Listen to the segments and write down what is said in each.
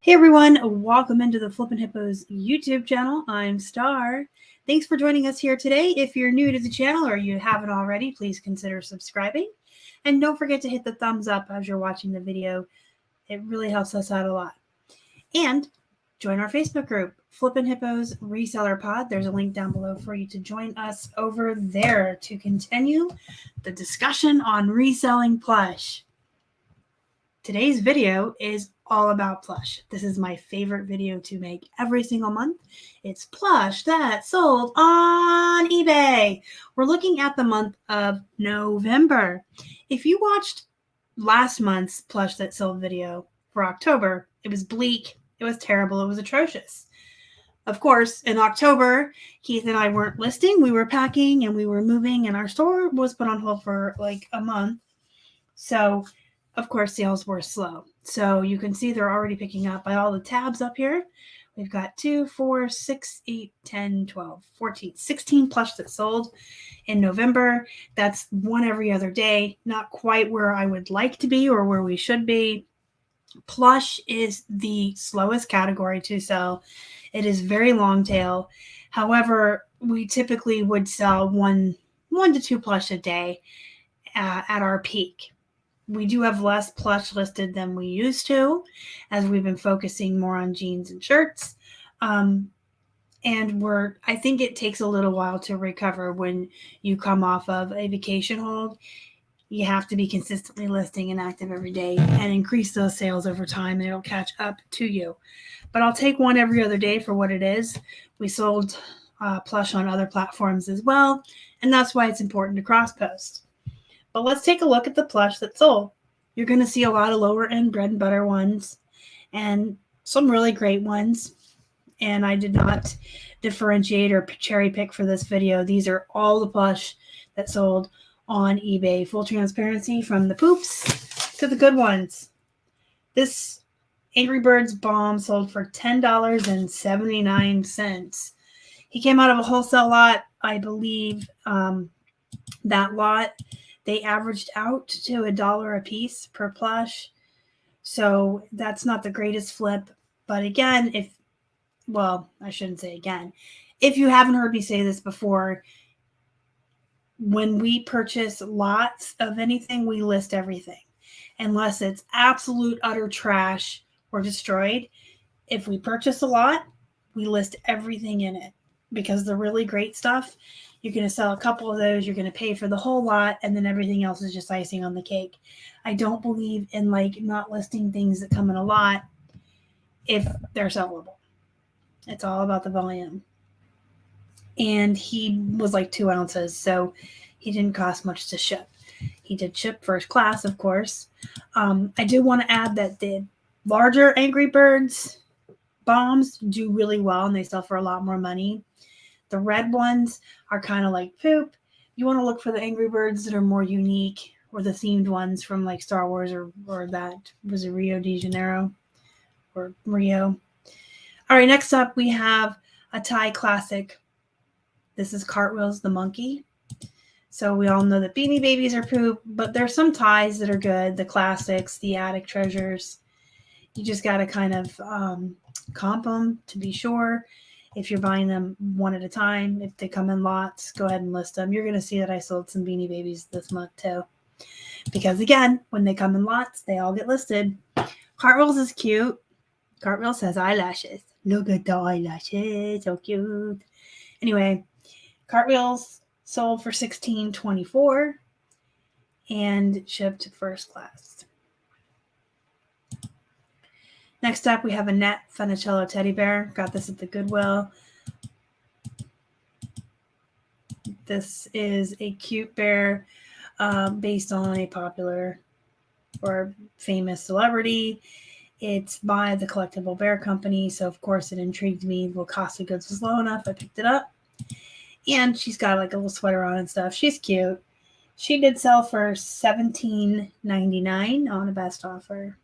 Hey everyone, welcome into the Flippin' Hippos YouTube channel. I'm Star. Thanks for joining us here today. If you're new to the channel or you haven't already, please consider subscribing. And don't forget to hit the thumbs up as you're watching the video. It really helps us out a lot. And join our Facebook group, Flippin' Hippos Reseller Pod. There's a link down below for you to join us over there to continue the discussion on reselling plush. Today's video is all about plush. This is my favorite video to make every single month. It's plush that sold on eBay. We're looking at the month of November. If you watched last month's plush that sold video for October, it was bleak, it was terrible, it was atrocious. Of course, in October, Keith and I weren't listing. We were packing and we were moving, and our store was put on hold for like a month. So of course, sales were slow. So you can see they're already picking up by all the tabs up here. We've got 2, 4, 6, 8, 10, 12, 14, 16 plush that sold in November. That's one every other day. Not quite where I would like to be or where we should be. Plush is the slowest category to sell. It is very long tail. However, we typically would sell one to two plush a day at our peak. We do have less plush listed than we used to, as we've been focusing more on jeans and shirts. And I think it takes a little while to recover when you come off of a vacation hold. You have to be consistently listing and active every day and increase those sales over time, and it'll catch up to you. But I'll take one every other day for what it is. We sold plush on other platforms as well, and that's why it's important to cross-post. But let's take a look at the plush that sold. You're going to see a lot of lower end bread and butter ones and some really great ones. And I did not differentiate or cherry pick for this video. These are all the plush that sold on eBay. Full transparency, from the poops to the good ones. This Angry Birds bomb sold for $10.79. He came out of a wholesale lot, I believe. That lot, they averaged out to $1 a piece per plush. So that's not the greatest flip. But again, I shouldn't say again. If you haven't heard me say this before, when we purchase lots of anything, we list everything. Unless it's absolute utter trash or destroyed. If we purchase a lot, we list everything in it. Because the really great stuff, you're going to sell a couple of those, you're going to pay for the whole lot, and then everything else is just icing on the cake. I don't believe in not listing things that come in a lot if they're sellable. It's all about the volume. And he was like 2 ounces, so he didn't cost much to ship. He did ship first class, of course. I do want to add that the larger Angry Birds bombs do really well, and they sell for a lot more money. The red ones are kind of like poop. You want to look for the Angry Birds that are more unique, or the themed ones from like Star Wars or that was a Rio de Janeiro or Rio. All right, next up we have a Thai classic. This is Cartwheels the Monkey. So we all know that Beanie Babies are poop, but there's some ties that are good. The classics, the attic treasures. You just got to kind of comp them to be sure. If you're buying them one at a time, if they come in lots, go ahead and list them. You're going to see that I sold some Beanie Babies this month too. Because again, when they come in lots, they all get listed. Cartwheels is cute. Cartwheels has eyelashes. Look at the eyelashes. So cute. Anyway, Cartwheels sold for $16.24 and shipped first class. Next up, we have a net Funicello teddy bear. Got this at the Goodwill. This is a cute bear based on a popular or famous celebrity. It's by the Collectible Bear Company, so of course it intrigued me. The cost of goods was low enough. I picked it up. And she's got like a little sweater on and stuff. She's cute. She did sell for $17.99 on a best offer.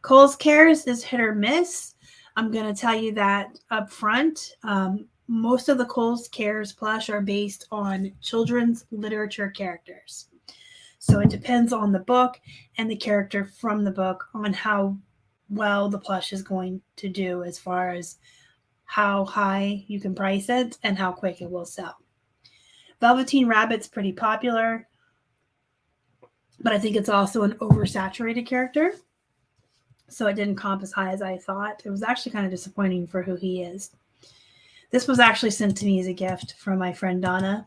Kohl's Cares is hit or miss. I'm going to tell you that up front. Most of the Kohl's Cares plush are based on children's literature characters. So it depends on the book and the character from the book on how well the plush is going to do as far as how high you can price it and how quick it will sell. Velveteen Rabbit's pretty popular, but I think it's also an oversaturated character. So it didn't comp as high as I thought. It was actually kind of disappointing for who he is. This was actually sent to me as a gift from my friend Donna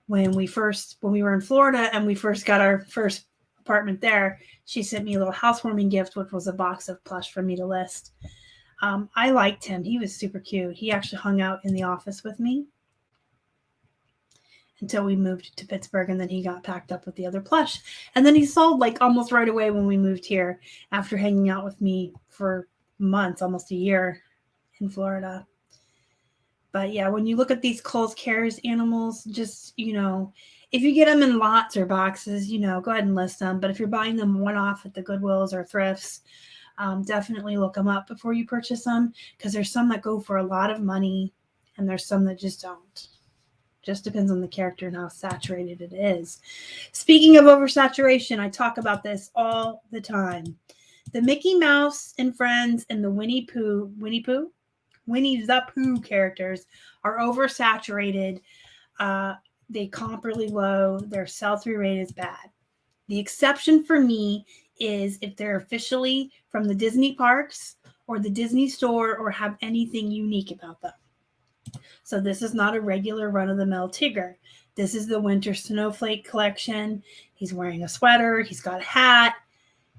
when we were in Florida and we first got our first apartment there. She sent me a little housewarming gift, which was a box of plush for me to list. I liked him. He was super cute. He actually hung out in the office with me until we moved to Pittsburgh, and then he got packed up with the other plush. And then he sold like almost right away when we moved here after hanging out with me for months, almost a year in Florida. But yeah, when you look at these Kohl's Cares animals, just, if you get them in lots or boxes, go ahead and list them. But if you're buying them one-off at the Goodwills or thrifts, definitely look them up before you purchase them, because there's some that go for a lot of money and there's some that just don't. Just depends on the character and how saturated it is. Speaking of oversaturation, I talk about this all the time. The Mickey Mouse and Friends and the Winnie the Pooh characters are oversaturated. They comp really low. Their sell-through rate is bad. The exception for me is if they're officially from the Disney parks or the Disney store or have anything unique about them. So this is not a regular run-of-the-mill Tigger. This is the Winter Snowflake collection. He's wearing a sweater. He's got a hat.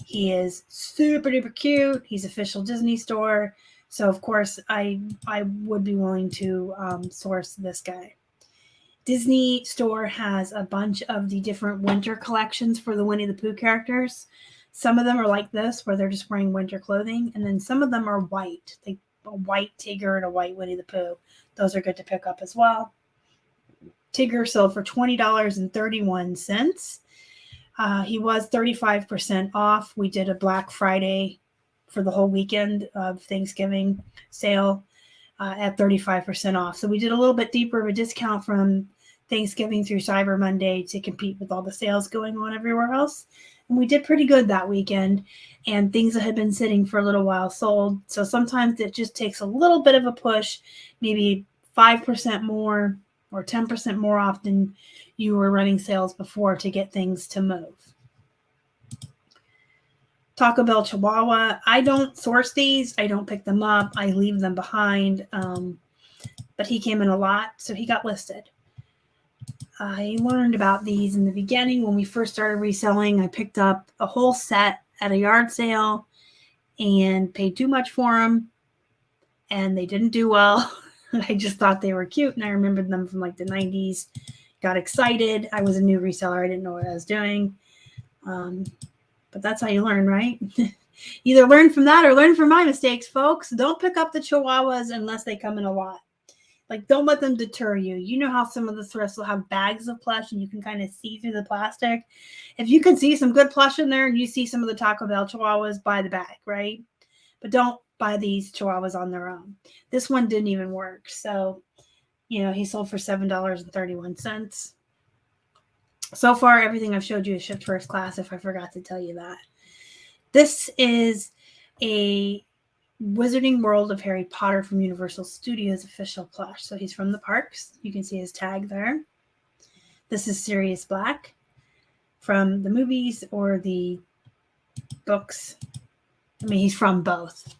He is super duper cute. He's official Disney store. So of course I would be willing to source this guy. Disney store has a bunch of the different winter collections for the Winnie the Pooh characters. Some of them are like this, where they're just wearing winter clothing. And then some of them are white. A white Tigger and a white Winnie the Pooh. Those are good to pick up as well. Tigger sold for $20.31. He was 35% off. We did a Black Friday for the whole weekend of Thanksgiving sale at 35% off. So we did a little bit deeper of a discount from Thanksgiving through Cyber Monday to compete with all the sales going on everywhere else. And we did pretty good that weekend, and things that had been sitting for a little while sold. So sometimes it just takes a little bit of a push, maybe 5% more or 10% more often you were running sales before to get things to move. Taco Bell Chihuahua. I don't source these. I don't pick them up. I leave them behind. But he came in a lot, so he got listed. I learned about these in the beginning when we first started reselling. I picked up a whole set at a yard sale and paid too much for them, and they didn't do well. I just thought they were cute, and I remembered them from like the 90s. Got excited. I was a new reseller. I didn't know what I was doing. But that's how you learn, right? Either learn from that or learn from my mistakes, folks. Don't pick up the Chihuahuas unless they come in a lot. Like, don't let them deter you. You know how some of the thrifts will have bags of plush and you can kind of see through the plastic. If you can see some good plush in there and you see some of the Taco Bell Chihuahuas, buy the bag, right? But don't buy these Chihuahuas on their own. This one didn't even work. So, he sold for $7.31. So far, everything I've showed you is shipped first class, if I forgot to tell you that. This is a Wizarding World of Harry Potter from Universal Studios official plush. So he's from the parks. You can see his tag there. This is Sirius Black from the movies or the books. I mean, he's from both.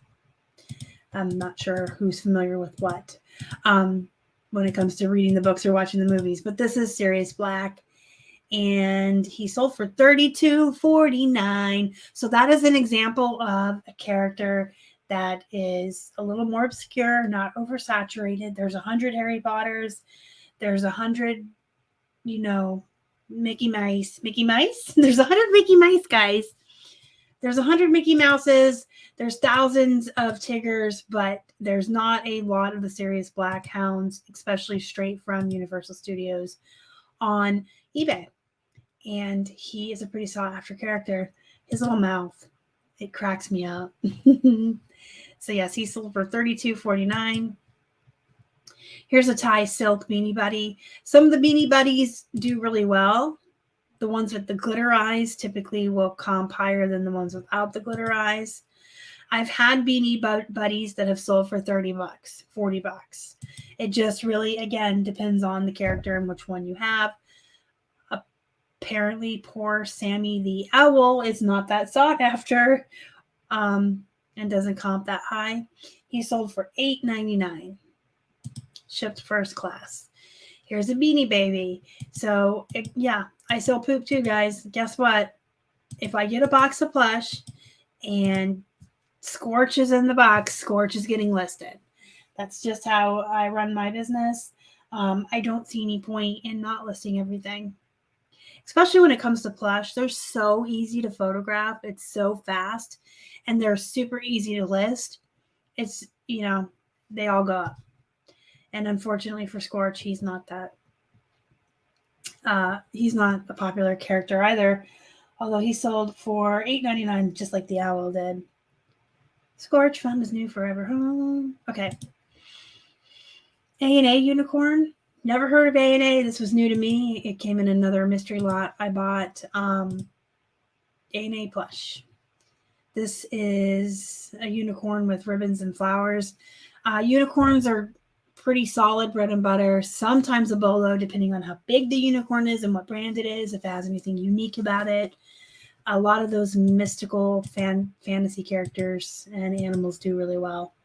I'm not sure who's familiar with what when it comes to reading the books or watching the movies. But this is Sirius Black. And he sold for $32.49. So that is an example of a character that is a little more obscure, not oversaturated. There's 100 Harry Potters. There's 100, Mickey Mouse. There's 100 Mickey Mouse, guys. There's 100 Mickey Mouses. There's thousands of Tiggers, but there's not a lot of the Sirius Black hounds, especially straight from Universal Studios on eBay. And he is a pretty sought after character. His little mouth, it cracks me up. So yes, he sold for $32.49. Here's a Thai silk Beanie Buddy. Some of the Beanie Buddies do really well. The ones with the glitter eyes typically will comp higher than the ones without the glitter eyes. I've had beanie buddies that have sold for $30, $40. It just really, again, depends on the character and which one you have. Apparently, poor Sammy the owl is not that sought after, and doesn't comp that high. He sold for $8.99, shipped first class. Here's a Beanie Baby. So, yeah, I sell poop too, guys. Guess what? If I get a box of Plush and Scorch is in the box, Scorch is getting listed. That's just how I run my business. I don't see any point in not listing everything. Especially when it comes to Plush, they're so easy to photograph. It's so fast, and they're super easy to list. It's, they all go up. And unfortunately for Scorch, he's not that. He's not a popular character either, although he sold for $8.99, just like the owl did. Scorch found his new forever home. Okay. A&A unicorn. Never heard of A&A. This was new to me. It came in another mystery lot. I bought A&A Plush. This is a unicorn with ribbons and flowers. Unicorns are pretty solid bread and butter. Sometimes a bolo, depending on how big the unicorn is and what brand it is, if it has anything unique about it. A lot of those mystical fantasy characters and animals do really well.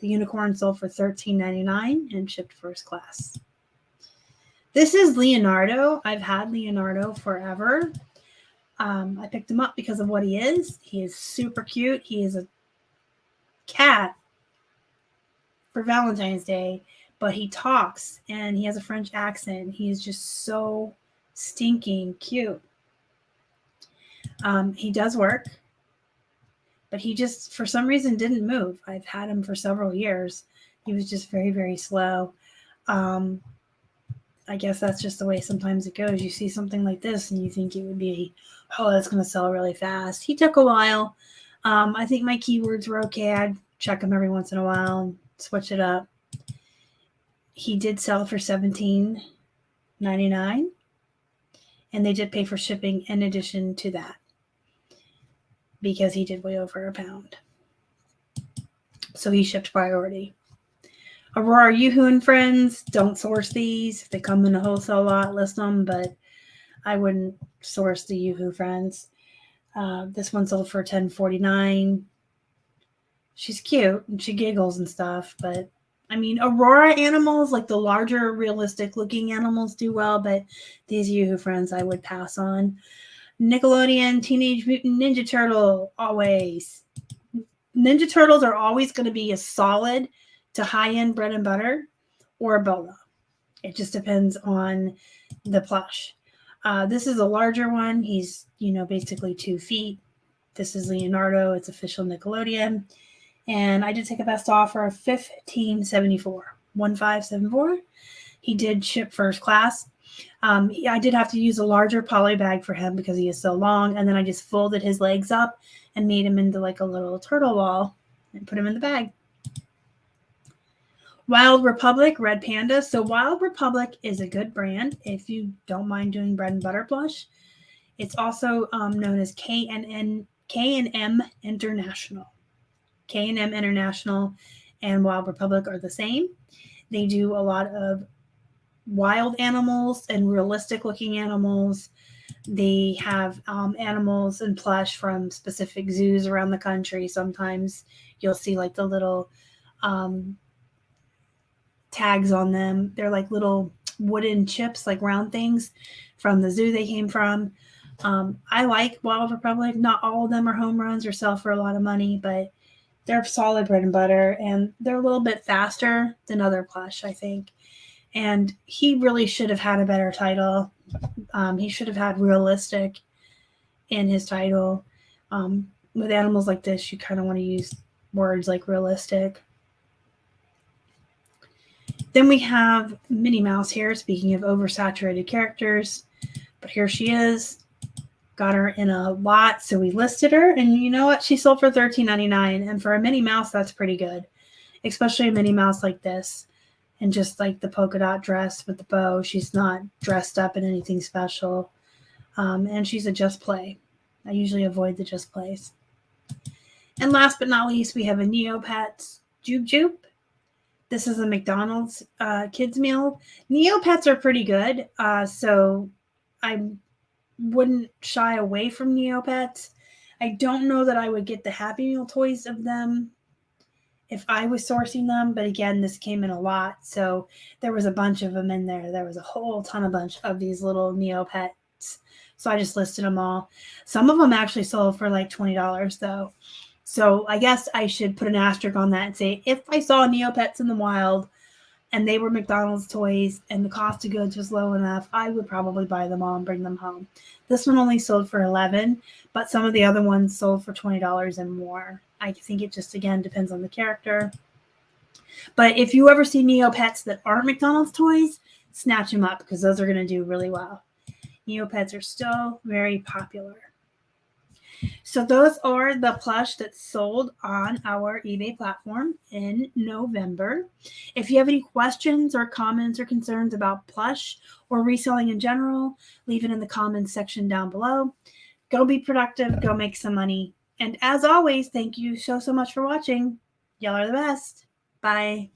The unicorn sold for $13.99 and shipped first class. This is Leonardo. I've had Leonardo forever. I picked him up because of what he is. He is super cute. He is a cat for Valentine's Day, but he talks and he has a French accent. He is just so stinking cute. He does work, but he just, for some reason, didn't move. I've had him for several years. He was just very, very slow. I guess that's just the way sometimes it goes. You see something like this and you think it would be, oh, that's going to sell really fast. He took a while. I think my keywords were okay. I'd check them every once in a while and switch it up. He did sell for $17.99, and they did pay for shipping in addition to that because he did weigh over a pound. So he shipped priority. Aurora Yoo-hoo and friends, don't source these. If they come in a wholesale lot, list them, but I wouldn't source the Yoo-hoo friends. This one sold for $10.49. She's cute and she giggles and stuff, but I mean, Aurora animals, like the larger realistic looking animals, do well, but these Yoo-hoo friends I would pass on. Nickelodeon Teenage Mutant Ninja Turtle, always. Ninja Turtles are always going to be a solid to high-end bread and butter or a bolo. It just depends on the plush. This is a larger one. He's, basically 2 feet. This is Leonardo. It's official Nickelodeon. And I did take a best offer of $15.74. He did ship first class. I did have to use a larger poly bag for him because he is so long. And then I just folded his legs up and made him into like a little turtle ball and put him in the bag. Wild Republic Red Panda. So Wild Republic is a good brand if you don't mind doing bread and butter plush. It's also known as K&M International. K&M International and Wild Republic are the same. They do a lot of wild animals and realistic looking animals. They have animals and plush from specific zoos around the country. Sometimes you'll see like the little tags on them. They're like little wooden chips, like round things from the zoo they came from. I like Wild Republic. Not all of them are home runs or sell for a lot of money, but they're solid bread and butter, and they're a little bit faster than other plush, I think. And he really should have had a better title. He should have had realistic in his title. With animals like this, you kind of want to use words like realistic. Then we have Minnie Mouse here, speaking of oversaturated characters. But here she is. Got her in a lot, so we listed her. And you know what? She sold for $13.99. And for a Minnie Mouse, that's pretty good. Especially a Minnie Mouse like this. And just like the polka dot dress with the bow. She's not dressed up in anything special. And she's a just play. I usually avoid the just plays. And last but not least, we have a Neopets Joop Joop. This is a McDonald's kids meal. Neopets are pretty good, so I wouldn't shy away from Neopets. I don't know that I would get the Happy Meal toys of them if I was sourcing them, but again, this came in a lot, so there was a bunch of them in there. There was a whole bunch of these little Neopets, so I just listed them all. Some of them actually sold for like $20 though. So I guess I should put an asterisk on that and say if I saw Neopets in the wild and they were McDonald's toys and the cost of goods was low enough, I would probably buy them all and bring them home. This one only sold for $11, but some of the other ones sold for $20 and more. I think it just, again, depends on the character. But if you ever see Neopets that aren't McDonald's toys, snatch them up because those are going to do really well. Neopets are still very popular. So those are the plush that sold on our eBay platform in November. If you have any questions or comments or concerns about plush or reselling in general, leave it in the comments section down below. Go be productive. Go make some money. And as always, thank you so much for watching. Y'all are the best. Bye.